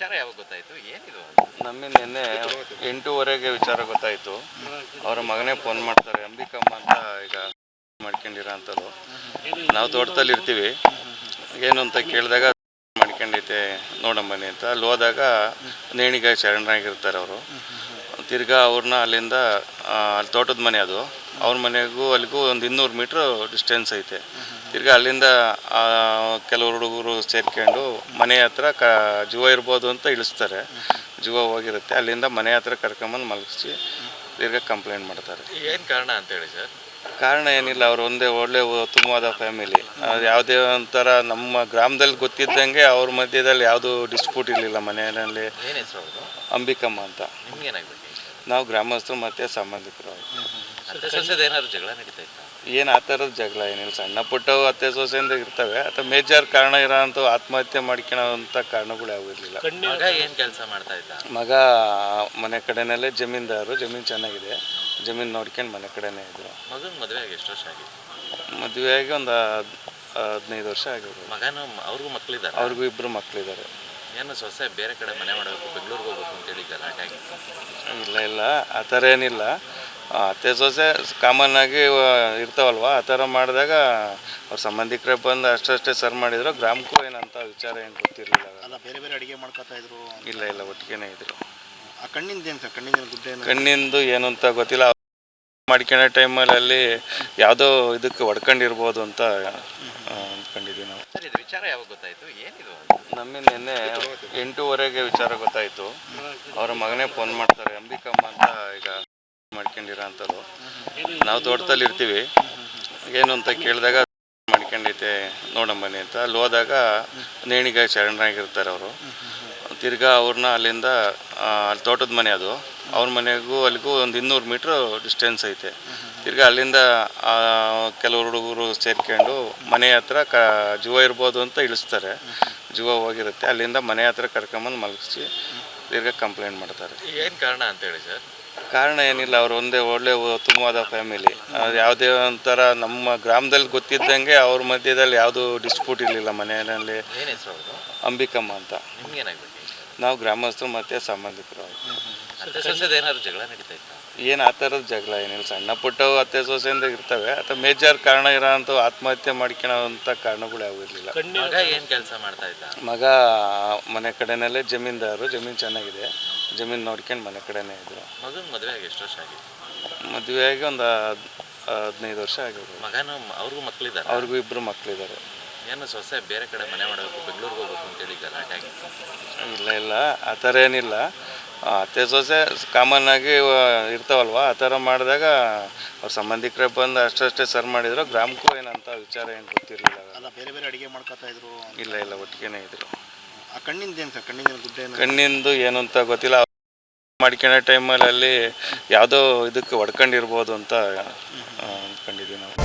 ವಿಚಾರ ಯಾವಾಗ ಗೊತ್ತಾಯ್ತು? ಏನಿದು? ನಮಗೆ ನಿನ್ನೆ 8:30ಗೆ ವಿಚಾರ ಗೊತ್ತಾಯಿತು. ಅವರ ಮಗನೇ ಫೋನ್ ಮಾಡ್ತಾರೆ, ಅಂಬಿಕಮ್ಮ ಅಂತ ಈಗ ಮಾಡ್ಕೊಂಡಿರೋ ಅಂಥದ್ದು. ನಾವು ತೋಟದಲ್ಲಿ ಇರ್ತೀವಿ, ಏನು ಅಂತ ಕೇಳಿದಾಗ ಮಾಡ್ಕೊಂಡೈತೆ ನೋಡಂಬನ್ನಿ ಅಂತ ಅಲ್ಲಿ ಹೋದಾಗ ನೇಣಿಗೆ ಶರಣರಾಗಿರ್ತಾರೆ ಅವರು. ತಿರ್ಗಾ ಅವ್ರನ್ನ ಅಲ್ಲಿಂದ ಅಲ್ಲಿ ತೋಟದ ಮನೆ ಅದು, ಅವ್ರ ಮನೆಗೂ ಅಲ್ಲಿಗೂ ಒಂದು 200 ಮೀಟ್ರ್ ಡಿಸ್ಟೆನ್ಸ್ ಐತೆ. ತಿರ್ಗಾ ಅಲ್ಲಿಂದ ಕೆಲವರು ಹುಡುಗರು ಸೇರ್ಕೊಂಡು ಮನೆ ಹತ್ರ ಜೀವ ಇರ್ಬೋದು ಅಂತ ಇಳಿಸ್ತಾರೆ. ಜೀವ ಹೋಗಿರುತ್ತೆ, ಅಲ್ಲಿಂದ ಮನೆ ಹತ್ರ ಕರ್ಕೊಂಬಂದು ಮಲಗಿಸಿ ತಿರ್ಗಾ ಕಂಪ್ಲೇಂಟ್ ಮಾಡ್ತಾರೆ. ಏನು ಕಾರಣ ಅಂತೇಳಿ ಸರ್? ಕಾರಣ ಏನಿಲ್ಲ, ಅವರು ಒಳ್ಳೆ ಉತ್ತಮವಾದ ಫ್ಯಾಮಿಲಿ. ಯಾವುದೇ ಒಂಥರ ನಮ್ಮ ಗ್ರಾಮದಲ್ಲಿ ಗೊತ್ತಿದ್ದಂಗೆ ಅವ್ರ ಮಧ್ಯದಲ್ಲಿ ಯಾವುದು ಡಿಸ್ಪ್ಯೂಟ್ ಇರಲಿಲ್ಲ ಮನೆಯಲ್ಲಿ. ಏನು ಹೆಸರು ಅವ್ರದ್ದು? ಅಂಬಿಕಮ್ಮ ಅಂತ. ನಿಮ್ಗೇನಾಗಬೇಕು? ನಾವು ಗ್ರಾಮಸ್ಥರು ಮತ್ತು ಸಂಬಂಧಿಕರು. ಅತ್ತೆ ಸೊಸೆದು ಏನಾದ್ರು ಜಗಳ ನಡೀತಾ ಇತ್ತಾ? ಏನು ಆ ಥರದ ಜಗಳ ಏನಿಲ್ಲ, ಸಣ್ಣ ಪುಟ್ಟವು ಅತ್ತೆ ಸೊಸೆಯಿಂದ ಇರ್ತವೆ. ಅಥವಾ ಮೇಜರ್ ಕಾರಣ ಇರೋಂಥ ಆತ್ಮಹತ್ಯೆ ಮಾಡ್ಕೊಳ್ಳೋಂಥ ಕಾರಣಗಳು ಯಾವೂ ಇರಲಿಲ್ಲ. ಮಗ ಏನು ಕೆಲಸ ಮಾಡ್ತಾ ಇದ್ದ? ಮಗ ಮನೆ ಕಡೆನಲ್ಲೇ ಜಮೀನ್ದಾರು, ಜಮೀನು ಚೆನ್ನಾಗಿದೆ, ಜಮೀನು ನೋಡ್ಕೊಂಡು ಮನೆ ಕಡೆನೇ ಇದ್ದರು. ಮಗನ ಮದುವೆಯಾಗಿ ಎಷ್ಟು ವರ್ಷ ಆಗಿತ್ತು? ಮದುವೆಯಾಗಿ ಒಂದು 15 ವರ್ಷ ಆಗಿರ್ಬೋದು. ಮಗನೂ ಅವ್ರಿಗೂ ಮಕ್ಕಳಿದ್ದಾರೆ? ಅವ್ರಿಗೂ 2 ಮಕ್ಕಳಿದ್ದಾರೆ. ಏನು ಸೊಸೆ ಬೇರೆ ಕಡೆ ಮನೆ ಮಾಡಬೇಕು, ಬೆಂಗಳೂರಿಗೆ ಹೋಗ್ಬೇಕು ಅಂತೇಳಿ ಗಲಾಟೆ ಆಗಿತ್ತು? ಇಲ್ಲ ಆ ಥರ ಏನಿಲ್ಲ. ಅತ್ತೆ ಸೊಸೆ ಕಾಮನ್ ಆಗಿ ಇರ್ತಾವಲ್ವ, ಆ ಥರ ಮಾಡಿದಾಗ ಅವ್ರ ಸಂಬಂಧಿಕರೇ ಬಂದು ಅಷ್ಟೇ ಸರ್ ಮಾಡಿದ್ರು. ಗ್ರಾಮಕ್ಕೂ ಏನಂತ ವಿಚಾರ ಏನು ಗೊತ್ತಿರಲಿಲ್ಲ. ಅಲ್ಲ, ಬೇರೆ ಬೇರೆ ಅಡುಗೆ ಮಾಡ್ಕೊತಾ ಇದ್ರು? ಇಲ್ಲ ಒಟ್ಟಿಗೆ ಇದ್ರು. ಆ ಕಣ್ಣಿಂದ ಏನು ಸರ್? ಕಣ್ಣಿಂದ ಗುಡ್ಡೆ ಕಣ್ಣಿಂದು ಏನು ಅಂತ ಗೊತ್ತಿಲ್ಲ. ಮಾಡ್ಕೊಳ್ಳೋ ಟೈಮಲ್ಲಿ ಅಲ್ಲಿ ಯಾವುದೋ ಇದಕ್ಕೆ ಹೊಡ್ಕೊಂಡಿರ್ಬೋದು ಅಂತ ಅಂದ್ಕೊಂಡಿದ್ದೀವಿ ನಾವು. ಸರ್, ಇದು ವಿಚಾರ ಯಾವಾಗ ಗೊತ್ತಾಯಿತು? ಏನಿದು? ನಮಗೆ ನಿನ್ನೆ 8:30ಗೆ ವಿಚಾರ ಗೊತ್ತಾಯಿತು. ಅವರ ಮಗನೇ ಫೋನ್ ಮಾಡ್ತಾರೆ, ಅಂಬಿಕಮ್ಮ ಅಂತ ಈಗ ಮಾಡ್ಕೊಂಡಿರೋ ಅಂಥದ್ದು. ನಾವು ತೋಟದಲ್ಲಿ ಇರ್ತೀವಿ, ಏನು ಅಂತ ಕೇಳಿದಾಗ ಮಾಡ್ಕೊಂಡೈತೆ ನೋಡಂಬನ್ನಿ ಅಂತ ಅಲ್ಲಿ ಹೋದಾಗ ನೇಣಿಗೆ ಶರಣರಾಗಿರ್ತಾರೆ ಅವರು. ತಿರ್ಗಾ ಅವ್ರನ್ನ ಅಲ್ಲಿಂದ ಅಲ್ಲಿ ತೋಟದ ಮನೆ ಅದು, ಅವ್ರ ಮನೆಗೂ ಅಲ್ಲಿಗೂ ಒಂದು 200 ಮೀಟ್ರ್ ಡಿಸ್ಟೆನ್ಸ್ ಐತೆ. ತಿರ್ಗಾ ಅಲ್ಲಿಂದ ಕೆಲವರು ಹುಡುಗರು ಸೇರ್ಕೊಂಡು ಮನೆ ಹತ್ರ ಜೀವ ಇರ್ಬೋದು ಅಂತ ಇಳಿಸ್ತಾರೆ. ಜೀವ ಹೋಗಿರುತ್ತೆ, ಅಲ್ಲಿಂದ ಮನೆ ಹತ್ರ ಕರ್ಕೊಂಬಂದು ಮಲಗಿಸಿ ತಿರ್ಗಾ ಕಂಪ್ಲೇಂಟ್ ಮಾಡ್ತಾರೆ. ಏನು ಕಾರಣ ಅಂತೇಳಿ ಸರ್? ಕಾರಣ ಏನಿಲ್ಲ, ಅವರು ಒಳ್ಳೆ ಉತ್ತಮವಾದ ಫ್ಯಾಮಿಲಿ. ಯಾವುದೇ ಒಂಥರ ನಮ್ಮ ಗ್ರಾಮದಲ್ಲಿ ಗೊತ್ತಿದ್ದಂಗೆ ಅವ್ರ ಮಧ್ಯದಲ್ಲಿ ಯಾವುದು ಡಿಸ್ಪ್ಯೂಟ್ ಇರಲಿಲ್ಲ ಮನೆಯಲ್ಲಿ. ಏನು ಹೆಸರು ಅವ್ರದ್ದು? ಅಂಬಿಕಮ್ಮ ಅಂತ. ನಿಮ್ಗೇನಾಗಬೇಕು? ನಾವು ಗ್ರಾಮಸ್ಥರು ಮತ್ತು ಸಂಬಂಧಿಕರು. ಅತ್ತೆ ಸೊಸೆದು ಏನಾದ್ರು ಜಗಳ ನಡೀತಾ ಇತ್ತಾ? ಏನು ಆ ಥರದ ಜಗಳ ಏನಿಲ್ಲ, ಸಣ್ಣ ಪುಟ್ಟವು ಅತ್ತೆ ಸೊಸೆಯಿಂದ ಇರ್ತವೆ. ಅಥವಾ ಮೇಜರ್ ಕಾರಣ ಇರೋಂಥ ಆತ್ಮಹತ್ಯೆ ಮಾಡ್ಕೊಳ್ಳೋಂಥ ಕಾರಣಗಳು ಯಾವೂ ಇರಲಿಲ್ಲ. ಮಗ ಏನು ಕೆಲಸ ಮಾಡ್ತಾ ಇದ್ದ? ಮಗ ಮನೆ ಕಡೆನಲ್ಲೇ ಜಮೀನ್ದಾರು, ಜಮೀನು ಚೆನ್ನಾಗಿದೆ, ಜಮೀನು ನೋಡ್ಕೊಂಡು ಮನೆ ಕಡೆನೇ ಇದ್ದರು. ಮಗನ ಮದುವೆಯಾಗಿ ಎಷ್ಟು ವರ್ಷ ಆಗಿತ್ತು? ಮದುವೆಯಾಗಿ ಒಂದು 15 ವರ್ಷ ಆಗಿರ್ಬೋದು. ಮಗನೂ ಅವ್ರಿಗೂ ಮಕ್ಕಳಿದ್ದಾರೆ? ಅವ್ರಿಗೂ 2 ಮಕ್ಕಳಿದ್ದಾರೆ. ಏನು ಸೊಸೆ ಬೇರೆ ಕಡೆ ಮನೆ ಮಾಡಬೇಕು, ಬೆಂಗಳೂರಿಗೆ ಹೋಗ್ಬೇಕು ಅಂತೇಳಿ ಗಲಾಟೆ ಆಗಿತ್ತು? ಇಲ್ಲ ಆ ಥರ ಏನಿಲ್ಲ. ಅತ್ತೆ ಸೊಸೆ ಕಾಮನ್ ಆಗಿ ಇರ್ತಾವಲ್ವ, ಆ ಥರ ಮಾಡಿದಾಗ ಅವ್ರ ಸಂಬಂಧಿಕರೇ ಬಂದು ಅಷ್ಟೇ ಸರ್ ಮಾಡಿದ್ರು. ಗ್ರಾಮಕ್ಕೂ ಏನಂತ ವಿಚಾರ ಏನು ಗೊತ್ತಿರಲಿಲ್ಲ. ಅಲ್ಲ, ಬೇರೆ ಬೇರೆ ಅಡುಗೆ ಮಾಡ್ಕೊತಾ ಇದ್ರು? ಇಲ್ಲ ಒಟ್ಟಿಗೆ ಇದ್ರು. ಆ ಕಣ್ಣಿಂದ ಏನು ಸರ್? ಕಣ್ಣಿಂದ ಗುಡ್ಡೆ ಕಣ್ಣಿಂದು ಏನು ಅಂತ ಗೊತ್ತಿಲ್ಲ. ಮಾಡ್ಕೊಳ್ಳೋ ಟೈಮಲ್ಲಿ ಅಲ್ಲಿ ಯಾವುದೋ ಇದಕ್ಕೆ ಹೊಡ್ಕೊಂಡಿರ್ಬೋದು ಅಂತ ಅಂದ್ಕೊಂಡಿದ್ದೀವಿ ನಾವು.